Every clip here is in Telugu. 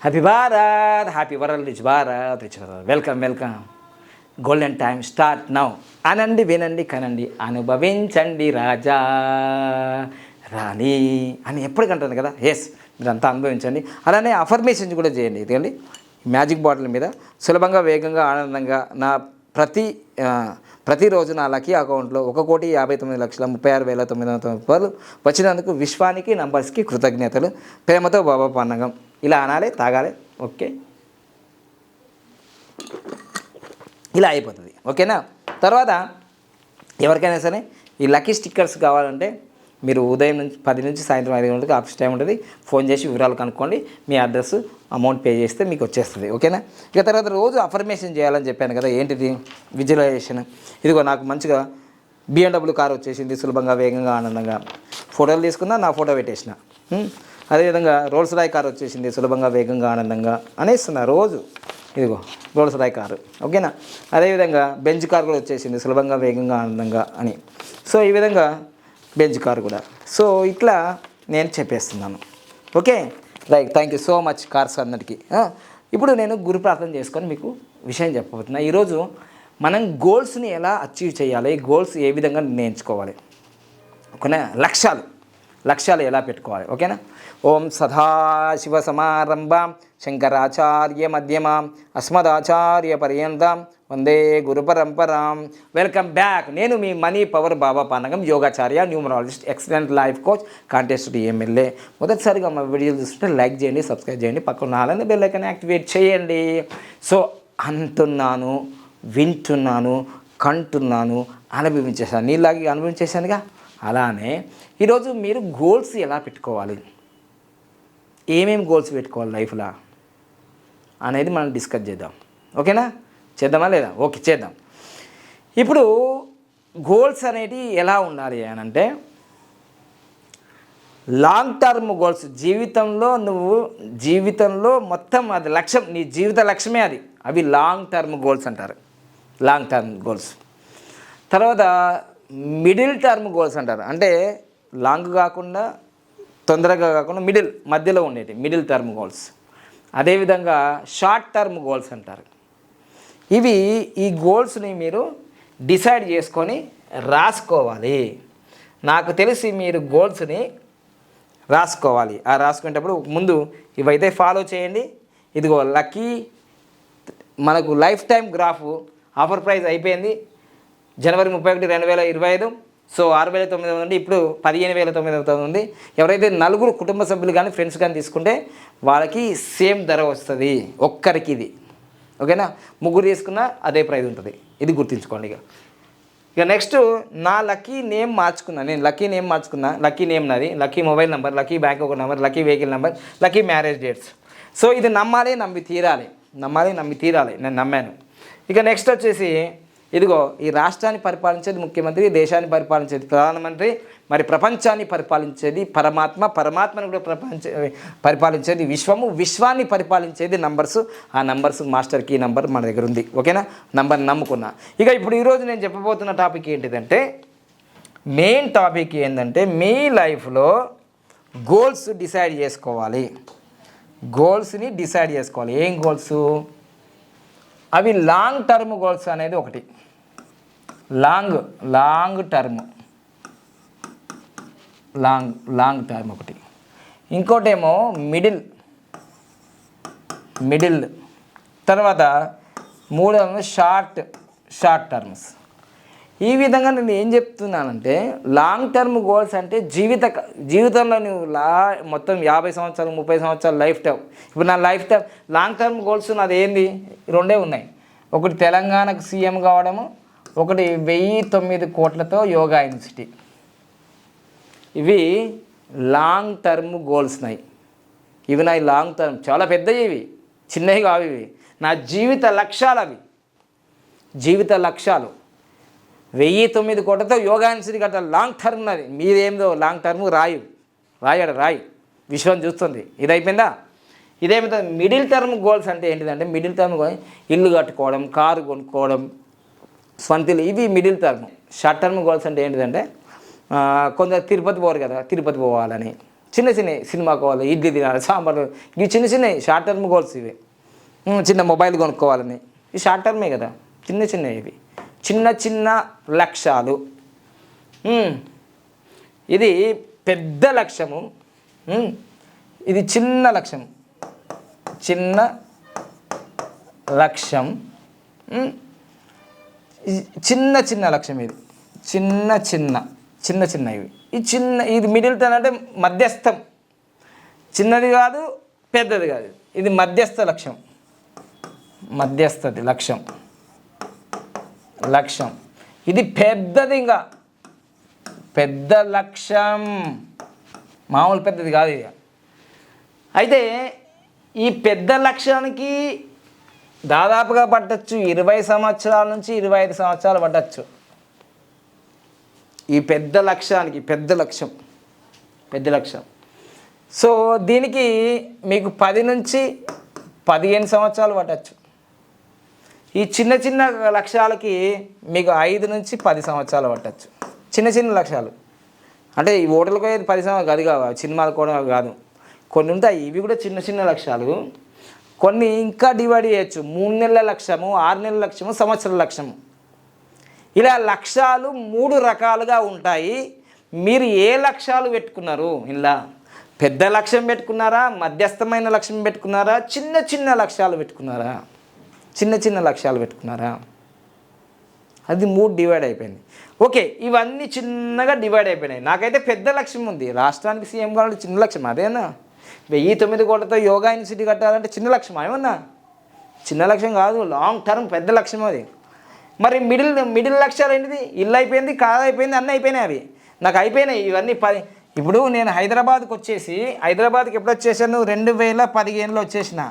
Happy Bharat, happy world, rich Bharat, rich Bharat. Welcome welcome. Golden time start now. అనండి, వినండి, కనండి, అనుభవించండి రాజా రాణి అని ఎప్పటికంటాను కదా. ఎస్, మీరంతా అనుభవించండి. అలానే అఫర్మేషన్స్ కూడా చేయండి. ఇదిగండి మ్యాజిక్ బాటిల్ మీద సులభంగా, వేగంగా, ఆనందంగా నా ప్రతిరోజు నా లక్కీ అకౌంట్లో 1,59,36,36,990 రూపాయలు వచ్చినందుకు విశ్వానికి, నంబర్స్కి కృతజ్ఞతలు. ప్రేమతో బాబా పన్నగం. ఇలా అనాలి, తాగాలి. ఓకే, ఇలా అయిపోతుంది. ఓకేనా. తర్వాత ఎవరికైనా సరే ఈ లక్కీ స్టిక్కర్స్ కావాలంటే మీరు ఉదయం నుంచి 10 నుంచి సాయంత్రం 5 గంటలకు ఆఫీస్ టైం ఉంటుంది. ఫోన్ చేసి వివరాలు కనుక్కోండి. మీ అడ్రస్, అమౌంట్ పే చేస్తే మీకు వచ్చేస్తుంది. ఓకేనా. ఇక తర్వాత రోజు అఫర్మేషన్ చేయాలని చెప్పాను కదా. ఏంటిది? విజువలైజేషన్. ఇదిగో నాకు మంచిగా BMW కార్ వచ్చేసింది, సులభంగా, వేగంగా, ఆనందంగా. ఫోటోలు తీసుకున్నా, నా ఫోటో పెట్టేసిన. అదేవిధంగా రోల్స్ రాయ్ కార్ వచ్చేసింది, సులభంగా, వేగంగా, ఆనందంగా అనేస్తున్నా రోజు. ఇదిగో రోల్స్ రాయ్ కారు. ఓకేనా. అదేవిధంగా బెంజ్ కార్ కూడా వచ్చేసింది, సులభంగా, వేగంగా, ఆనందంగా అని. సో ఈ విధంగా బెంజ్ కార్ కూడా. సో ఇట్లా నేను చెప్పేస్తున్నాను. Okay right. Thank you so much cars అందరికీ. ఇప్పుడు నేను గురు ప్రార్థన చేసుకొని మీకు విషయం చెప్పబోతున్నా. ఈరోజు మనం గోల్స్ని ఎలా అచీవ్ చేయాలి, గోల్స్ ఏ విధంగా నిర్ణయించుకోవాలి, ఓకేనా. లక్ష్యాలు ఎలా పెట్టుకోవాలి. ఓకేనా. ఓం సదాశివ సమారంభాం శంకరాచార్య మధ్యమాం అస్మదాచార్య పర్యంతం వందే గురు పరంపరాం. Welcome back. నేను మీ మనీ పవర్ బాబా పానగం, యోగాచార్య, numerologist, excellent life coach, contest MLA. మొదటిసారిగా మా వీడియోలు చూస్తుంటే లైక్ చేయండి, సబ్స్క్రైబ్ చేయండి, పక్కన అలానే బెల్ ఐకాన్ యాక్టివేట్ చేయండి. సో అంటున్నాను, వింటున్నాను, కంటున్నాను, అనుభవించేసాను. నీలాగే అనుభవించేసానుగా. అలానే ఈరోజు మీరు గోల్స్ ఎలా పెట్టుకోవాలి, ఏమేమి గోల్స్ పెట్టుకోవాలి లైఫ్లో అనేది మనం డిస్కస్ చేద్దాం. ఓకేనా. చేద్దామా లేదా? ఓకే చేద్దాం. ఇప్పుడు గోల్స్ అనేవి ఎలా ఉండాలి అని అంటే, లాంగ్ టర్మ్ గోల్స్. జీవితంలో మొత్తం అది లక్ష్యం, నీ జీవిత లక్ష్యమే అది. అవి లాంగ్ టర్మ్ గోల్స్ అంటారు. Long term goals. తర్వాత మిడిల్ టర్మ్ గోల్స్ అంటారు. అంటే లాంగ్ కాకుండా, తొందరగా కాకుండా, మధ్యలో ఉండేవి మిడిల్ టర్మ్ గోల్స్. అదేవిధంగా షార్ట్ టర్మ్ గోల్స్ అంటారు. ఈ గోల్స్ని మీరు డిసైడ్ చేసుకొని రాసుకోవాలి. నాకు తెలిసి మీరు గోల్స్ని రాసుకోవాలి. రాసుకునేటప్పుడు ముందు ఇవైతే ఫాలో చేయండి. ఇదిగో లక్కీ మనకు life time graph offer price అయిపోయింది. జనవరి 31, 2025. సో 6,900 నుండి ఇప్పుడు 15,900 ఉంది. ఎవరైతే నలుగురు కుటుంబ సభ్యులు కానీ ఫ్రెండ్స్ కానీ తీసుకుంటే వాళ్ళకి సేమ్ ధర వస్తుంది ఒక్కరికి. ఇది ఓకేనా. ముగ్గురు తీసుకున్నా అదే ప్రైస్ ఉంటుంది. ఇది గుర్తుంచుకోండి. ఇక నెక్స్ట్ నా లక్కీ నేమ్ మార్చుకున్నా. లక్కీ నేమ్ నాది, lucky mobile number, lucky bank account number, lucky vehicle number, lucky marriage dates. So ఇది నమ్మి తీరాలి. నేను నమ్మాను. ఇక నెక్స్ట్ వచ్చేసి ఇదిగో ఈ రాష్ట్రాన్ని పరిపాలించేది ముఖ్యమంత్రి, దేశాన్ని పరిపాలించేది ప్రధానమంత్రి, మరి ప్రపంచాన్ని పరిపాలించేది పరమాత్మను కూడా పరిపాలించేది విశ్వాన్ని పరిపాలించేది నంబర్స్. ఆ నంబర్స్ మాస్టర్ కీ నంబర్ మన దగ్గర ఉంది. ఓకేనా. నంబర్ నమ్ముకున్నా. ఇక ఇప్పుడు ఈరోజు నేను చెప్పబోతున్న టాపిక్ ఏంటిదంటే, మెయిన్ టాపిక్ ఏంటంటే, మీ లైఫ్లో గోల్స్ డిసైడ్ చేసుకోవాలి. గోల్స్ని డిసైడ్ చేసుకోవాలి. ఏం గోల్స్? అవి లాంగ్ టర్మ్ గోల్స్ అనేది ఒకటి. లాంగ్ టర్మ్ ఒకటి. ఇంకోటేమో మిడిల్. తర్వాత మూడేమో షార్ట్ టర్మ్స్. ఈ విధంగా నేను ఏం చెప్తున్నానంటే, లాంగ్ టర్మ్ గోల్స్ అంటే జీవితంలో నువ్వు మొత్తం 50 సంవత్సరాలు 30 సంవత్సరాలు లైఫ్ టైం. ఇప్పుడు నా life time long term goals నాది ఏంది? 2 ఉన్నాయి. ఒకటి తెలంగాణకు సీఎం కావడము, ఒకటి 1,009 కోట్లతో యోగా యూనివర్సిటీ. ఇవి లాంగ్ టర్మ్ గోల్స్ నాయి. ఇవి నా లాంగ్ టర్మ్, చాలా పెద్దవి. ఇవి చిన్నవి కావు. ఇవి నా జీవిత లక్ష్యాలు. 1,009 కోట్లతో యోగా యూనివర్సిటీ కట్టాలి. లాంగ్ టర్మ్ అది. మీదేందో లాంగ్ టర్మ్ రాయి విశ్వం చూస్తుంది. ఇది అయిపోయిందా? ఇదేమిటంటే మిడిల్ టర్మ్ గోల్స్ అంటే ఏంటిదంటే, మిడిల్ టర్మ్ ఇల్లు కట్టుకోవడం, కారు కొనుక్కోవడం, స్వంతిలు, ఇవి middle term. Short term goals అంటే ఏంటిదంటే, కొందరు తిరుపతి పోరు కదా, తిరుపతి పోవాలని, చిన్న చిన్నవి సినిమా కావాలి, ఇడ్లీ తినాలి, సాంబార్, ఇవి చిన్న చిన్నవి షార్ట్ టర్మ్ గోల్స్ ఇవి. చిన్న మొబైల్ కొనుక్కోవాలని, ఇవి షార్ట్ టర్మే కదా, చిన్న చిన్నవి ఇవి, చిన్న చిన్న లక్ష్యాలు. ఇది పెద్ద లక్ష్యము, ఇది చిన్న లక్ష్యం, చిన్న లక్ష్యం, చిన్న చిన్న లక్ష్యం, ఇది చిన్న చిన్న చిన్న చిన్న ఇవి, ఈ చిన్న, ఇది మిడిల్ టర్మ్ అంటే మధ్యస్థం, చిన్నది కాదు పెద్దది కాదు, ఇది మధ్యస్థ లక్ష్యం, మధ్యస్థది లక్ష్యం, లక్ష్యం ఇది పెద్దది, ఇంకా పెద్ద లక్ష్యం, మామూలు పెద్దది కాదు ఇక. అయితే ఈ పెద్ద లక్ష్యానికి దాదాపుగా పట్టచ్చు 20 సంవత్సరాల నుంచి 25 సంవత్సరాలు పట్టచ్చు. ఈ పెద్ద లక్ష్యానికి, పెద్ద లక్ష్యం, పెద్ద లక్ష్యం. సో దీనికి మీకు 10 నుంచి 15 సంవత్సరాలు పట్టచ్చు. ఈ చిన్న చిన్న లక్ష్యాలకి మీకు 5 నుంచి 10 సంవత్సరాలు పట్టచ్చు. చిన్న చిన్న లక్ష్యాలు అంటే ఈ ఓటర్లకు 10 సంవత్సరాలు అది కాదు, సినిమాలు కూడా కాదు, కొన్ని ఉంటాయి ఇవి కూడా చిన్న చిన్న లక్ష్యాలు. కొన్ని ఇంకా డివైడ్ చేయొచ్చు, 3 నెలల లక్ష్యము, 6 నెలల లక్ష్యము, సంవత్సరాల లక్ష్యము. ఇలా లక్ష్యాలు 3 రకాలుగా ఉంటాయి. మీరు ఏ లక్ష్యాలు పెట్టుకున్నారు, ఇలా పెద్ద లక్ష్యం పెట్టుకున్నారా, మధ్యస్థమైన లక్ష్యం పెట్టుకున్నారా, చిన్న చిన్న లక్ష్యాలు పెట్టుకున్నారా, చిన్న చిన్న లక్ష్యాలు పెట్టుకున్నారా, అది 3 డివైడ్ అయిపోయింది. ఓకే, ఇవన్నీ చిన్నగా డివైడ్ అయిపోయినాయి. నాకైతే పెద్ద లక్ష్యం ఉంది, రాష్ట్రానికి సీఎం కావాలంటే చిన్న లక్ష్యం అదేనా? 1009 కోట్లతో యోగా యూనివర్సిటీ కట్టాలంటే చిన్న లక్ష్యం ఏమన్నా? చిన్న లక్ష్యం కాదు, లాంగ్ టర్మ్ పెద్ద లక్ష్యం అది. మరి మిడిల్ లక్ష్యాలు ఏంటిది? ఇల్లు అయిపోయింది, కారు అయిపోయింది, అన్నీ అయిపోయినాయి. అవి నాకు అయిపోయినాయి ఇవన్నీ. ఇప్పుడు నేను హైదరాబాద్కి వచ్చేసి, హైదరాబాద్కి ఎప్పుడు వచ్చేసాను? 2015లో వచ్చేసిన,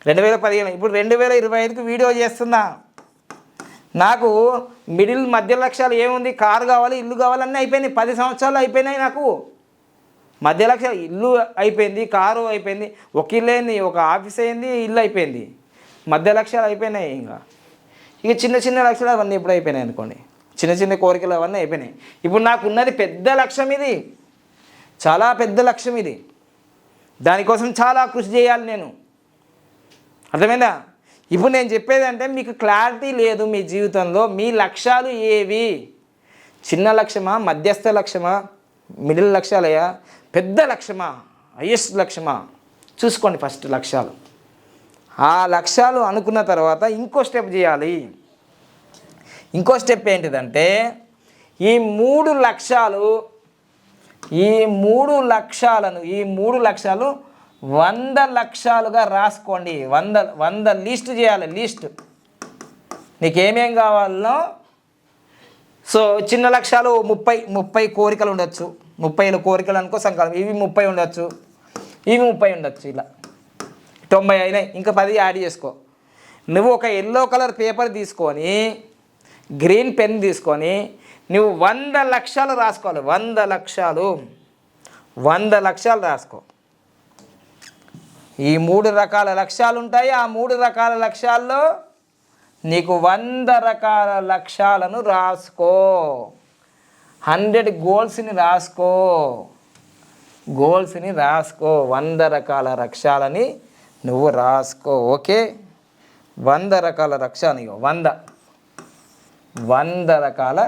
2015. ఇప్పుడు 2025కి వీడియో చేస్తున్నా. నాకు మధ్య లక్ష్యాలు ఏముంది? కారు కావాలి, ఇల్లు కావాలి, అన్నీ అయిపోయినాయి. 10 సంవత్సరాలు అయిపోయినాయి నాకు. మధ్య లక్ష్యాలు ఇల్లు అయిపోయింది, కారు అయిపోయింది, ఒక ఇల్లు అయింది, ఒక ఆఫీస్ అయింది, ఇల్లు అయిపోయింది. మధ్య లక్ష్యాలు అయిపోయినాయి. ఇక చిన్న చిన్న లక్ష్యాలు అవన్నీ ఎప్పుడు అయిపోయినాయి అనుకోండి, చిన్న చిన్న కోరికలు అవన్నీ అయిపోయినాయి. ఇప్పుడు నాకు ఉన్నది పెద్ద లక్ష్యం, ఇది చాలా పెద్ద లక్ష్యం. ఇది దానికోసం చాలా కృషి చేయాలి నేను, అర్థమైందా? ఇప్పుడు నేను చెప్పేది అంటే మీకు క్లారిటీ లేదు మీ జీవితంలో. మీ లక్ష్యాలు ఏవి? చిన్న లక్ష్యమా, మధ్యస్థ లక్ష్యమా, మిడిల్ లక్ష్యాలయా, పెద్ద లక్ష్యమా, హైయెస్ట్ లక్ష్యమా? చూసుకోండి ఫస్ట్ లక్ష్యాలు. ఆ లక్ష్యాలు అనుకున్న తర్వాత ఇంకో స్టెప్ చేయాలి. ఇంకో స్టెప్ ఏంటిదంటే, ఈ 3 లక్ష్యాలు, ఈ 3 లక్ష్యాలు 100 లక్ష్యాలుగా రాసుకోండి. 100 లిస్ట్ చేయాలి. లిస్ట్ నీకేమేం కావాలనో. సో చిన్న లక్ష్యాలు 30 కోరికలు ఉండొచ్చు. 30 కోరికలు అనుకో సంకల్పం. ఇవి 30 ఉండొచ్చు, ఇవి 30 ఉండొచ్చు. ఇలా 90 అయినాయి, ఇంకా 10 యాడ్ చేసుకో. నువ్వు ఒక ఎల్లో కలర్ పేపర్ తీసుకొని, గ్రీన్ పెన్ తీసుకొని, నువ్వు 100 లక్ష్యాలు రాసుకోవాలి. 100 లక్ష్యాలు రాసుకో. ఈ 3 రకాల లక్ష్యాలు ఉంటాయి. ఆ 3 రకాల లక్ష్యాల్లో నీకు 100 రకాల లక్ష్యాలను రాసుకో. 100 గోల్స్ని రాసుకో. 100 రకాల లక్ష్యాలని నువ్వు రాసుకో. ఓకే, 100 రకాల లక్ష్యాలు. 100 రకాల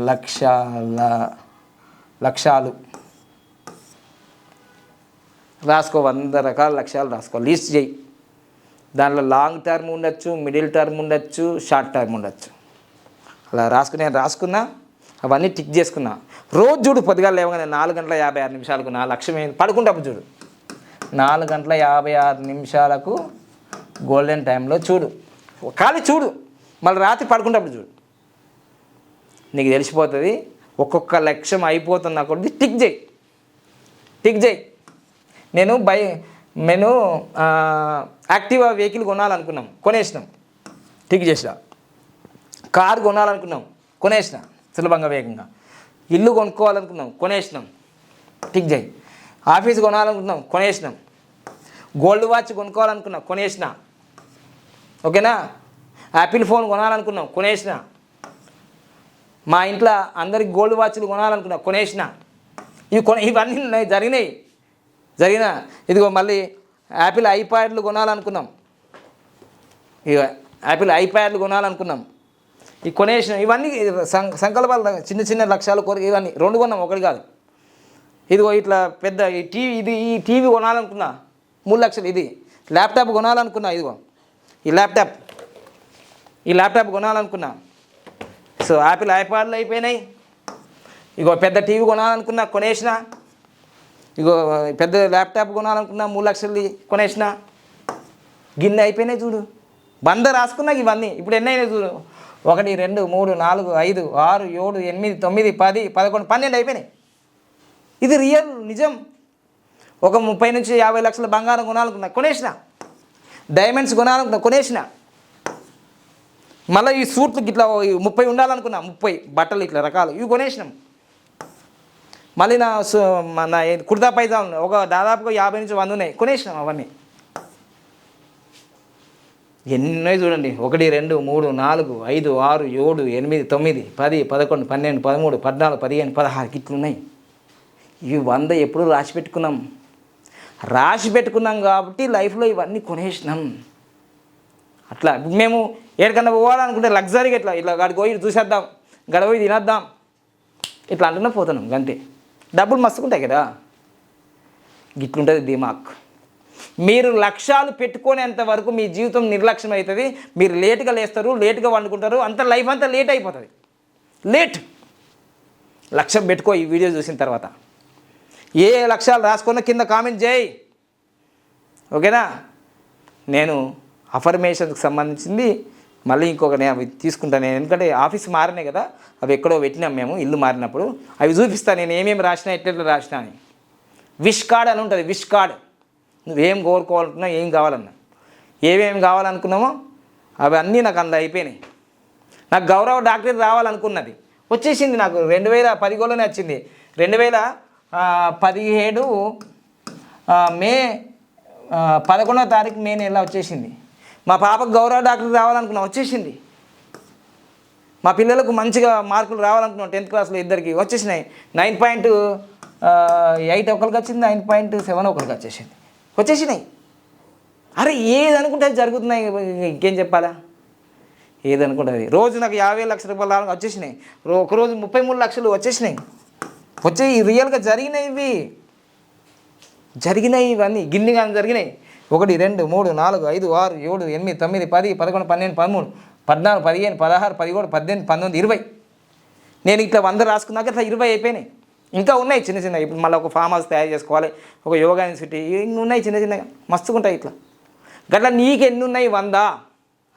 లక్ష్యాలు రాసుకో. 100 రకాల లక్ష్యాలు రాసుకో, లిస్ట్ చేయి. దాంట్లో లాంగ్ టర్మ్ ఉండొచ్చు, మిడిల్ టర్మ్ ఉండొచ్చు, షార్ట్ టర్మ్ ఉండొచ్చు. అలా నేను రాసుకున్నా, అవన్నీ టిక్ చేసుకున్నా. రోజు చూడు, పొద్దుగాల లేవగానే 4:56 నా లక్ష్యం ఏంది? పడుకుంటప్పుడు చూడు, 4:56 గోల్డెన్ టైంలో చూడు, ఖాళీ చూడు. మళ్ళీ రాత్రి పడుకుంటప్పుడు చూడు, నీకు తెలిసిపోతుంది. ఒక్కొక్క లక్ష్యం అయిపోతున్నా కూడా టిక్ చేయి. నేను యాక్టివా వెహికల్ కొనాలనుకున్నాం, కొనేసినాం, టిక్ చేసిన. కారు కొనాలనుకున్నాం, కొనేసిన సులభంగా వేగంగా. ఇల్లు కొనుక్కోవాలనుకున్నాం, కొనేసినాం, టిక్ చేయి. ఆఫీస్ కొనాలనుకున్నాం, కొనేసినాం. గోల్డ్ వాచ్ కొనుక్కోవాలనుకున్నాం, కొనేసిన. ఓకేనా? యాపిల్ ఫోన్ కొనాలనుకున్నాం, కొనేసిన. మా ఇంట్లో అందరికి గోల్డ్ వాచ్లు కొనాలనుకున్నా, కొనేసిన. ఇవన్నీ జరిగిన. ఇదిగో మళ్ళీ యాపిల్ ఐప్యాడ్లు కొనాలనుకున్నాం. ఇక యాపిల్ ఐప్యాడ్లు కొనాలనుకున్నాం, ఈ కొనేసిన. ఇవన్నీ సంకల్పాలు, చిన్న చిన్న లక్ష్యాలు కోరిక. ఇవన్నీ 2 కొన్నాం, 1 కాదు. ఇదిగో ఇట్లా పెద్ద ఈ టీవీ కొనాలనుకున్నా 3 లక్షలు. ఇది ల్యాప్టాప్ కొనాలనుకున్నా. ఇదిగో ఈ ల్యాప్టాప్ కొనాలనుకున్నా. సో యాపిల్ ఐప్యాడ్లు అయిపోయినాయి. ఇగో పెద్ద టీవీ కొనాలనుకున్నా, కొనేసిన. ఇగో పెద్ద ల్యాప్టాప్ కొనాలనుకున్నా 3 లక్షలు కొనేసిన. గిన్నె అయిపోయినాయి చూడు. 100 రాసుకున్నా ఇవన్నీ. ఇప్పుడు ఎన్ని అయినాయి చూడు. 1 2 3 4 5 6 7 8 9 10 11 12 అయిపోయినాయి. ఇది రియల్, నిజం. ఒక 30 నుంచి 50 లక్షల బంగారం కొనాలనుకున్నా, కొనేసిన. డైమండ్స్ కొనాలనుకున్నా, కొనేసిన. మళ్ళీ ఈ సూట్లు ఇట్లా 30 ఉండాలనుకున్నా, 30 బట్టలు ఇట్లా రకాలు, ఇవి కొనేసినాం. మళ్ళీ నా కుర్తా పైజామాలు ఒక దాదాపుగా 50 నుంచి 100 ఉన్నాయి, కొనేసినాం. అవన్నీ ఎన్నో చూడండి. 1 2 3 4 5 6 7 8 9 10 11 12 13 14 15 16 ఇట్లున్నాయి. ఇవి 100 ఎప్పుడు రాసి పెట్టుకున్నాం కాబట్టి లైఫ్లో ఇవన్నీ కొనేసినాం. అట్లా మేము ఎక్కడికన్నా పోవాలనుకుంటే లగ్జరీగా ఇట్లా గాడికి పోయి చూసేద్దాం, గడపోయి తినేద్దాం, ఇట్లా అంటున్నా పోతున్నాం అంతే. డబ్బులు మస్తుకుంటాయి కదా. గిట్లుంటుంది దిమాక్. మీరు లక్ష్యాలు పెట్టుకునేంత వరకు మీ జీవితం నిర్లక్ష్యం అవుతుంది. మీరు లేటుగా లేస్తారు, లేటుగా వండుకుంటారు, అంత లైఫ్ అంతా లేట్ అయిపోతుంది. లక్ష్యం పెట్టుకో. ఈ వీడియో చూసిన తర్వాత ఏ లక్ష్యాలు రాసుకున్న కింద కామెంట్ చేయి, ఓకేనా? నేను అఫర్మేషన్కి సంబంధించింది మళ్ళీ నేను అవి తీసుకుంటాను. నేను ఎందుకంటే ఆఫీస్ మారినాయి కదా, అవి ఎక్కడో పెట్టినాం మేము ఇల్లు మారినప్పుడు. అవి చూపిస్తాను నేను ఏమేమి రాసినా, ఎట్లా రాసినా అని. విష్ కార్డ్ అని ఉంటుంది. విష్ కార్డ్ నువ్వేం కోరుకోవాలనుకున్నా, ఏం కావాలన్నా, ఏమేమి కావాలనుకున్నామో అవన్నీ నాకు అందులో అయిపోయినాయి. నాకు గౌరవ డాక్టరేట్ రావాలనుకున్నది, వచ్చేసింది. నాకు 2010లోనే వచ్చింది. 2017 మే 11వ తారీఖు మే నెల వచ్చేసింది. మా పాపకు గౌరవ డాక్టర్ రావాలనుకున్నా, వచ్చేసింది. మా పిల్లలకు మంచిగా మార్కులు రావాలనుకున్నాం 10th క్లాస్లో ఇద్దరికి, వచ్చేసినాయి. 9.8 ఒకరికి వచ్చింది, 9.7 ఒకరికి వచ్చేసినాయి. అరే ఏది అనుకుంటే అది జరుగుతున్నాయి, ఇంకేం చెప్పాలా? ఏది అనుకుంటే అది. రోజు నాకు 50 లక్షల రూపాయలు రావాలి, వచ్చేసినాయి. ఒకరోజు 33 లక్షలు వచ్చేసినాయి. రియల్గా జరిగినాయి ఇవన్నీ గిన్నిగా జరిగినాయి. 1 2 3 4 5 6 7 8 9 10 11 12 13 14 15 16 17 18 19 20. నేను ఇట్లా 100 రాసుకున్నాక ఇట్లా 20 అయిపోయినాయి. ఇంకా ఉన్నాయి చిన్న చిన్న. ఇప్పుడు మళ్ళీ ఒక ఫామ్ హౌస్ తయారు చేసుకోవాలి, ఒక యోగా యూనివర్సిటీ, ఇన్ని ఉన్నాయి చిన్న చిన్నగా, మస్తుకుంటాయి ఇట్లా. గట్లా నీకు ఎన్ని ఉన్నాయి 100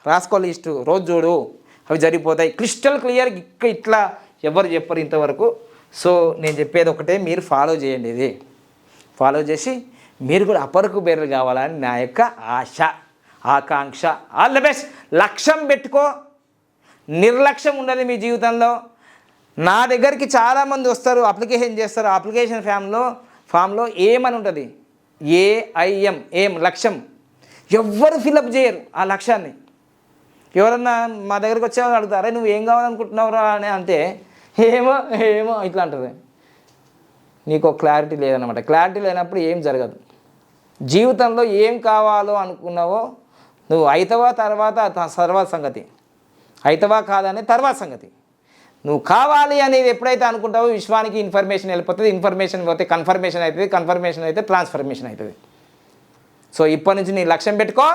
రాసుకో, లిస్టు రోజు చూడు, అవి జరిగిపోతాయి. Crystal clear. ఇట్లా ఎవరు చెప్పరు ఇంతవరకు. సో నేను చెప్పేది ఒకటే, మీరు ఫాలో చేయండి. ఇది ఫాలో చేసి మీరు కూడా అపరకు బేర్లు కావాలని నా యొక్క ఆశ, ఆకాంక్ష. All the best. లక్ష్యం పెట్టుకో, నిర్లక్ష్యం ఉండదు మీ జీవితంలో. నా దగ్గరికి చాలామంది వస్తారు, అప్లికేషన్ చేస్తారు. అప్లికేషన్ ఫామ్లో ఏమని ఉంటుంది, AIM, ఏం లక్ష్యం. ఎవ్వరు ఫిలప్ చేయరు ఆ లక్ష్యాన్ని. ఎవరన్నా మా దగ్గరికి వచ్చేవాళ్ళు అడుగుతారు, అరే నువ్వు ఏం కావాలనుకుంటున్నావురా అని అంటే ఏమో ఇట్లా అంటుంది. నీకు క్లారిటీ లేదన్నమాట. క్లారిటీ లేనప్పుడు ఏం జరగదు. జీవితంలో ఏం కావాలో అనుకున్నావో నువ్వు అవుతావా, తర్వాత సంగతి. అవుతావా కాదనే తర్వాత సంగతి. నువ్వు కావాలి అనేది ఎప్పుడైతే అనుకుంటావో విశ్వానికి ఇన్ఫర్మేషన్ వెళ్ళిపోతుంది. ఇన్ఫర్మేషన్ పోతే కన్ఫర్మేషన్ అవుతుంది, కన్ఫర్మేషన్ అయితే ట్రాన్స్ఫర్మేషన్ అవుతుంది. సో ఇప్పటి నుంచి నీ లక్ష్యం పెట్టుకో.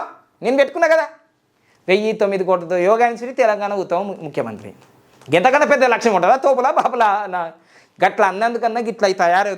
నేను పెట్టుకున్నా కదా, 1009 కోట్లతో యోగా యూనివర్సిటీ, తెలంగాణ ఉత్తమ ముఖ్యమంత్రి. ఎంతకన్నా పెద్ద లక్ష్యం ఉంటుందా? తోపులా బాపులా గట్లా అన్నందుకన్నా గిట్లా తయారవుతుంది.